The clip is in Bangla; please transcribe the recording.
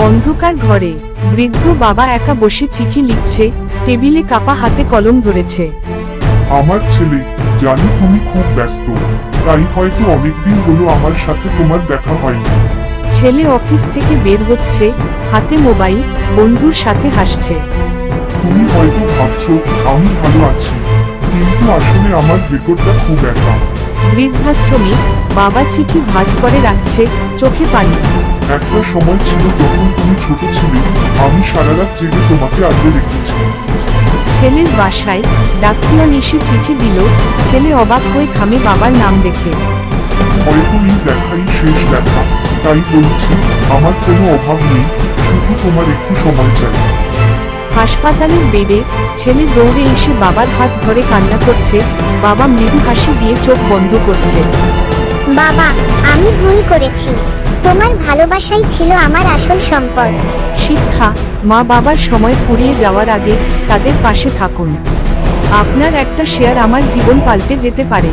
অন্ধকার ঘরে বৃদ্ধ বাবা একা বসে চিঠি লিখছে, টেবিলে কাপা হাতে কলম ধরেছে। আমার ছেলে, জানি তুমি খুব ব্যস্ত, তাই হয়তো অনেকদিন হলো আমার সাথে তোমার দেখা হয়নি। ছেলে অফিস থেকে বের হচ্ছে, হাতে মোবাইল, বন্ধুর সাথে হাসছে। তুমি হয়তো ভাবছো আমি ভালো আছি, কিন্তু আসলে আমার ভেতরটা খুব একা। বৃদ্ধাশ্রমে বাবা চিঠি ভাঁজ করে রাখছে, চোখে পানি। একটা সময় ছিল যখন তুমি ছোট ছিলে, আমি সারা রাত জেগে তোমাকে আগলে রেখেছি। ছেলের বাসায় ডাক্তার এসে চিঠি দিল, ছেলে অবাক হয়ে থামে বাবার নাম দেখে। হয়তো এই দেখাই শেষ দেখা, তাই বলছি আমার কোনো অভাব নেই, শুধু তোমার একটু সময় চাই। হাসপাতালের বেডে ছেলে দৌড়ে এসে বাবার হাত ধরে কান্না করছে। বাবা মৃদু হাসি দিয়ে চোখ বন্ধ করছে। বাবা, আমি ভুল করেছি। তোমার ভালোবাসাই ছিল আমার আসল সম্পদ। শিক্ষা, মা বাবার সময় ফুরিয়ে যাওয়ার আগে তাদের পাশে থাকুন। আপনার একটা শেয়ার আমার জীবন পাল্টে যেতে পারে।